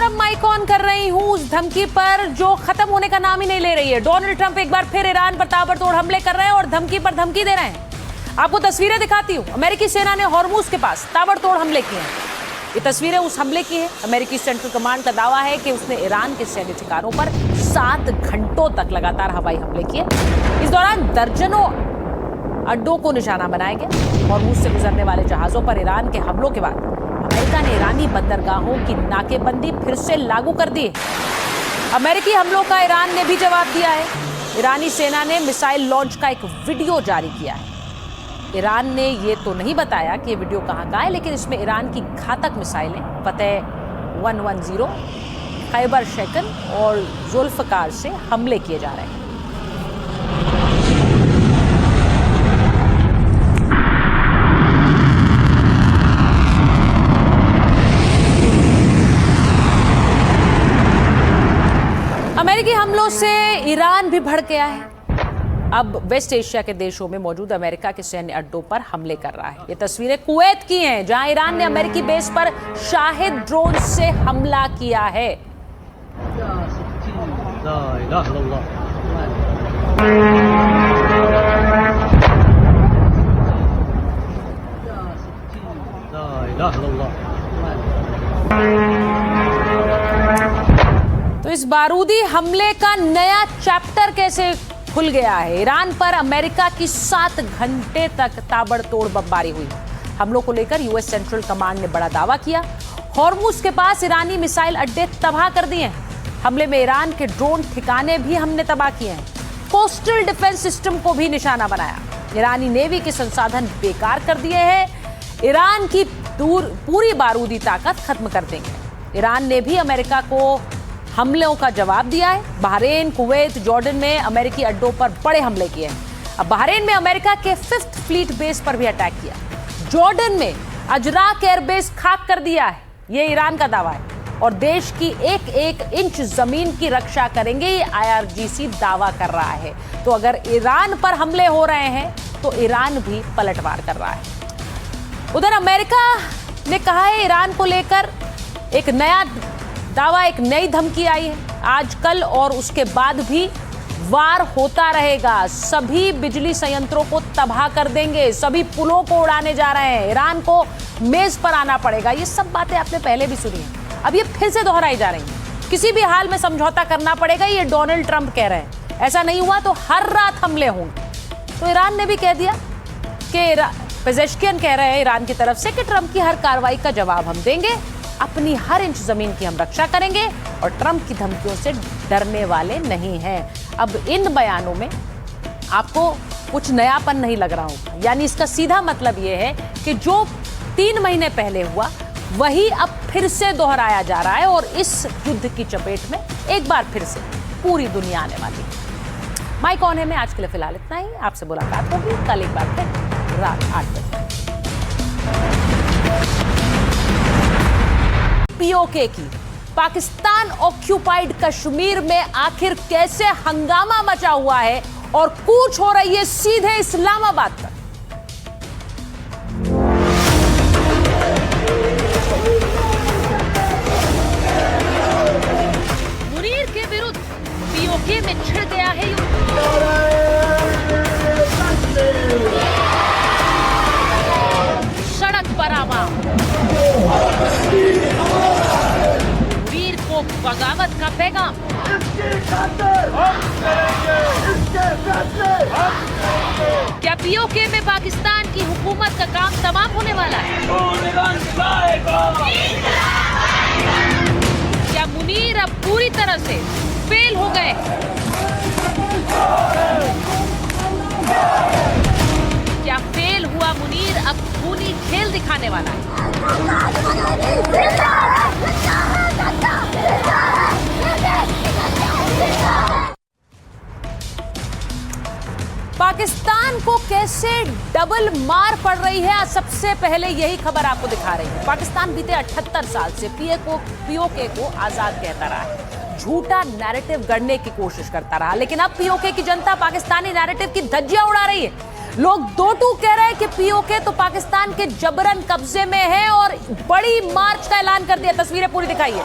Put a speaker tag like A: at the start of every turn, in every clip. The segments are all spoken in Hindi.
A: अब माइक ऑन कर रही हूं उस धमकी पर जो खत्म होने का नाम ही नहीं ले रही है। डोनाल्ड ट्रंप एक बार फिर ईरान पर ताबड़तोड़ हमले कर रहे हैं और धमकी पर धमकी दे रहे हैं। आपको तस्वीरें दिखाती हूं। अमेरिकी सेना ने हॉर्मुज के पास ताबड़तोड़ हमले किए हैं। ये तस्वीरें उस हमले की है। अमेरिकी सेंट्रल कमांड का दावा है कि उसने ईरान के सैन्य ठिकानों पर 7 घंटों तक लगातार हवाई हमले किए। इस दौरान दर्जनों अड्डों को निशाना बनाया गया। हॉर्मुज से गुजरने वाले जहाजों पर ईरान के हमलों के बाद अमेरिका ने ईरानी बंदरगाहों की नाकेबंदी फिर से लागू कर दी है। अमेरिकी हमलों का ईरान ने भी जवाब दिया है। ईरानी सेना ने मिसाइल लॉन्च का एक वीडियो जारी किया है। ईरान ने ये तो नहीं बताया कि ये वीडियो कहां का है, लेकिन इसमें ईरान की घातक मिसाइलें फतेह 110, खैबर शेकन और जुल्फकार से हमले किए जा रहे हैं। अमेरिकी हमलों से ईरान भी भड़क गया है। अब वेस्ट एशिया के देशों में मौजूद अमेरिका के सैन्य अड्डों पर हमले कर रहा है। ये तस्वीरें कुवैत की हैं, जहां ईरान ने अमेरिकी बेस पर शाहिद ड्रोन से हमला किया है। तो इस बारूदी हमले का नया चैप्टर कैसे खुल गया है। ईरान पर अमेरिका की 7 घंटे तक ताबड़तोड़ बमबारी हुई। हमलों को लेकर यूएस सेंट्रल कमांड ने बड़ा दावा किया। हॉर्मुज के पास ईरानी मिसाइल अड्डे तबाह कर दिए हैं। हमले में ईरान के ड्रोन ठिकाने भी हमने तबाह किए हैं। कोस्टल डिफेंस सिस्टम को भी निशाना बनाया। ईरानी नेवी के संसाधन बेकार कर दिए हैं। ईरान की पूरी बारूदी ताकत खत्म कर देंगे। ईरान ने भी अमेरिका को हमलों का जवाब दिया है। बहरीन, कुवैत, जॉर्डन में अमेरिकी अड्डों पर बड़े हमले किए हैं। अब बहरीन में अमेरिका के 5th फ्लीट बेस पर भी अटैक किया। जॉर्डन में अजराक एयरबेस खाक कर दिया है। ये ईरान का दावा है और देश की एक एक इंच जमीन की रक्षा करेंगे, ये IRGC दावा कर रहा है। तो अगर ईरान पर हमले हो रहे हैं तो ईरान भी पलटवार कर रहा है। उधर अमेरिका ने कहा है ईरान को लेकर एक नया दावा, एक नई धमकी आई है। आज, कल और उसके बाद भी वार होता रहेगा। सभी बिजली संयंत्रों को तबाह कर देंगे, सभी पुलों को उड़ाने जा रहे हैं। ईरान को मेज पर आना पड़ेगा। ये सब बातें आपने पहले भी सुनी हैं, अब ये फिर से दोहराई जा रही हैं। किसी भी हाल में समझौता करना पड़ेगा, ये डोनाल्ड ट्रंप कह रहे हैं। ऐसा नहीं हुआ तो हर रात हमले होंगे। तो ईरान ने भी कह दिया कि पेजेश्कियन कह रहे हैं ईरान की तरफ से कि ट्रंप की हर कार्रवाई का जवाब हम देंगे, अपनी हर इंच जमीन की हम रक्षा करेंगे और ट्रंप की धमकियों से डरने वाले नहीं हैं। अब इन बयानों में आपको कुछ नयापन नहीं लग रहा होगा। यानी इसका सीधा मतलब यह है कि जो 3 महीने पहले हुआ वही अब फिर से दोहराया जा रहा है और इस युद्ध की चपेट में एक बार फिर से पूरी दुनिया आने वाली है। माइक ऑन है में आज के लिए फिलहाल इतना ही। आपसे मुलाकात होगी कल एक बार फिर रात 8 बजे। POK की पाकिस्तान ऑक्यूपाइड कश्मीर में आखिर कैसे हंगामा मचा हुआ है और कूच हो रही है सीधे इस्लामाबाद तक। मुनीर के विरुद्ध POK में छिड़ गया है सड़क पर आवाम, वीर को बगावत का पैगाम। क्या POK में पाकिस्तान की हुकूमत का काम तमाम होने वाला है? क्या मुनीर अब पूरी तरह से फेल हो गए? क्या फेल हुआ मुनीर अब खूनी खेल दिखाने वाला है? पाकिस्तान को कैसे डबल मार पड़ रही है, सबसे पहले यही खबर आपको दिखा रही है। पाकिस्तान बीते 78 साल से POK को आजाद कहता रहा है, झूठा नैरेटिव गढ़ने की कोशिश करता रहा, लेकिन अब POK की जनता पाकिस्तानी नैरेटिव की धज्जियां उड़ा रही है। लोग 2-2 कह रहे हैं कि POK तो पाकिस्तान के जबरन कब्जे में है और बड़ी मार्च का ऐलान कर दिया। तस्वीरें पूरी दिखाइए।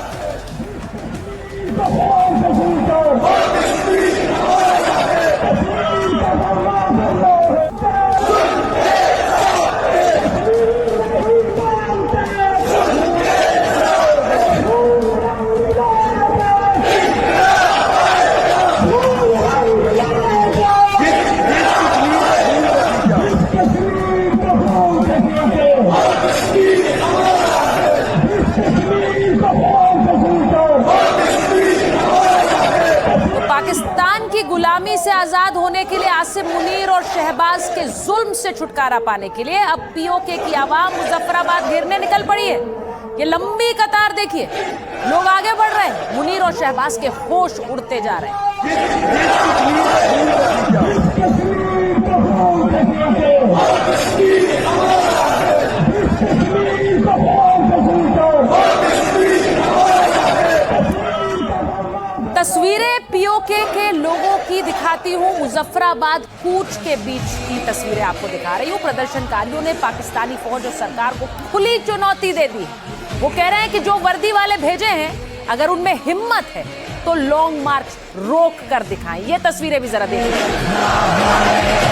A: पाकिस्तान की गुलामी से आजाद होने के लिए आसिम मुनीर और शहबाज के जुल्म से छुटकारा पाने के लिए अब पीओके की आवाम मुजफ्फराबाद घेरने निकल पड़ी है। ये लंबी कतार देखिए, लोग आगे बढ़ रहे हैं। मुनीर और शहबाज के होश उड़ते जा रहे हैं। तस्वीरें पीओके के लोगों की दिखाती हूं। मुजफ्फराबाद कूच के बीच की तस्वीरें आपको दिखा रही हूं। प्रदर्शनकारियों ने पाकिस्तानी फौज और सरकार को खुली चुनौती दे दी। वो कह रहे हैं कि जो वर्दी वाले भेजे हैं, अगर उनमें हिम्मत है तो लॉन्ग मार्च रोक कर दिखाएं। ये तस्वीरें भी जरा देखिए।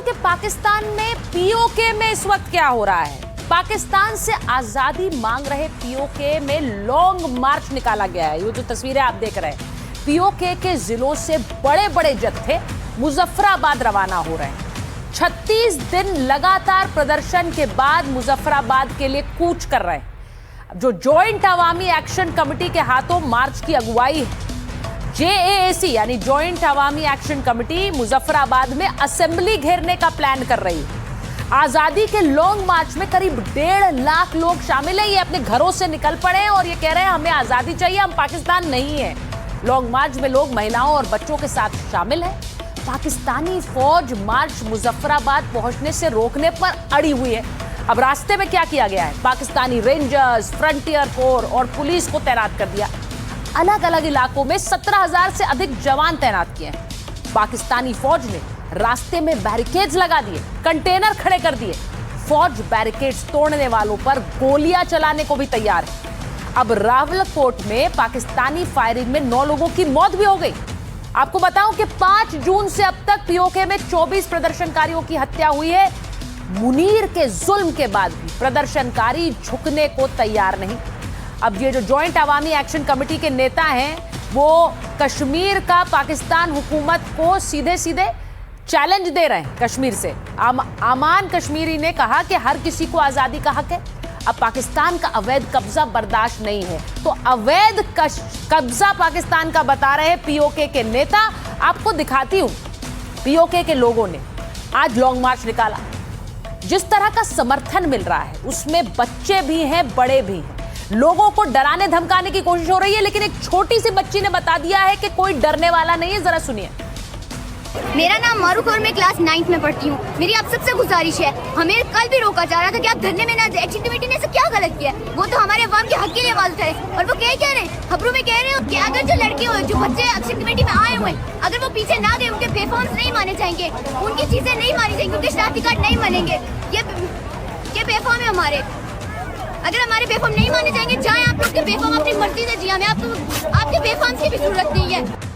A: कि पाकिस्तान में पीओके में इस वक्त क्या हो रहा है। पाकिस्तान से आजादी मांग रहे पीओके में लॉन्ग मार्च निकाला गया है। ये जो तस्वीरें आप देख रहे हैं, पीओके के जिलों से बड़े बड़े जत्थे मुजफ्फराबाद रवाना हो रहे हैं। 36 दिन लगातार प्रदर्शन के बाद मुजफ्फराबाद के लिए कूच कर रहे हैं। जो जॉइंट अवामी एक्शन कमेटी के हाथों मार्च की अगुवाई है, JAAC यानी जॉइंट अवामी एक्शन कमेटी मुजफ्फराबाद में असेंबली घेरने का प्लान कर रही है। आजादी के लॉन्ग मार्च में करीब 1.5 लाख लोग शामिल हैं। ये अपने घरों से निकल पड़े हैं और ये कह रहे हैं हमें आजादी चाहिए, हम पाकिस्तान नहीं है। लॉन्ग मार्च में लोग महिलाओं और बच्चों के साथ शामिल हैं। पाकिस्तानी फौज मार्च मुजफ्फराबाद पहुंचने से रोकने पर अड़ी हुई है। अब रास्ते में क्या किया गया है, पाकिस्तानी रेंजर्स, फ्रंटियर कोर और पुलिस को तैनात कर दिया। अलग अलग इलाकों में 17,000 से अधिक जवान तैनात किए हैं। पाकिस्तानी फौज ने रास्ते में बैरिकेड्स लगा दिए, कंटेनर खड़े कर दिए। फौज बैरिकेड्स तोड़ने वालों पर गोलियां चलाने को भी तैयार है। अब रावलकोट में पाकिस्तानी फायरिंग में 9 लोगों की मौत भी हो गई। आपको बताऊं कि 5 जून से अब तक पीओके में 24 प्रदर्शनकारियों की हत्या हुई है। मुनीर के जुल्म के बाद भी प्रदर्शनकारी झुकने को तैयार नहीं। अब ये जो जॉइंट अवामी एक्शन कमेटी के नेता हैं, वो कश्मीर का पाकिस्तान हुकूमत को सीधे सीधे चैलेंज दे रहे हैं। कश्मीर से आमान कश्मीरी ने कहा कि हर किसी को आजादी का हक है। अब पाकिस्तान का अवैध कब्जा बर्दाश्त नहीं है। तो अवैध कब्जा पाकिस्तान का बता रहे हैं पीओके के नेता। आपको दिखाती हूं, पीओके के लोगों ने आज लॉन्ग मार्च निकाला। जिस तरह का समर्थन मिल रहा है उसमें बच्चे भी हैं, बड़े भी हैं। लोगों को डराने धमकाने की कोशिश हो रही है, लेकिन एक छोटी सी बच्ची ने बता दिया है कि कोई डरने वाला नहीं है। जरा सुनिए।
B: मेरा नाम मारूफ और मैं क्लास 9th में पढ़ती हूँ। मेरी आप सबसे गुजारिश है, हमें कल भी रोका जा रहा था कि आप धरने में ना जाए। एक्शन कमेटी ने क्या गलत किया? वो तो हमारे अवाम के हक के लिए आवाज उठाए और वो क्या कह रहे हैं, खबरों में कह रहे हैं कि अगर जो लड़के हो, जो बच्चे एक्शन कमेटी में आए हुए, अगर वो पीछे ना गए, उनके बेफॉर्म्स नहीं माने जाएंगे, उनकी चीजें नहीं मानी जाएंगी, उनके शनाख्ती कार्ड नहीं मानेंगे। ये बेफॉर्म है हमारे। अगर हमारे बेफॉर्म नहीं माने जाएंगे, चाहे आप लोग के बेफॉर्म अपनी मर्जी से जिए, हमें आपके बेफॉर्म की भी जरूरत नहीं है।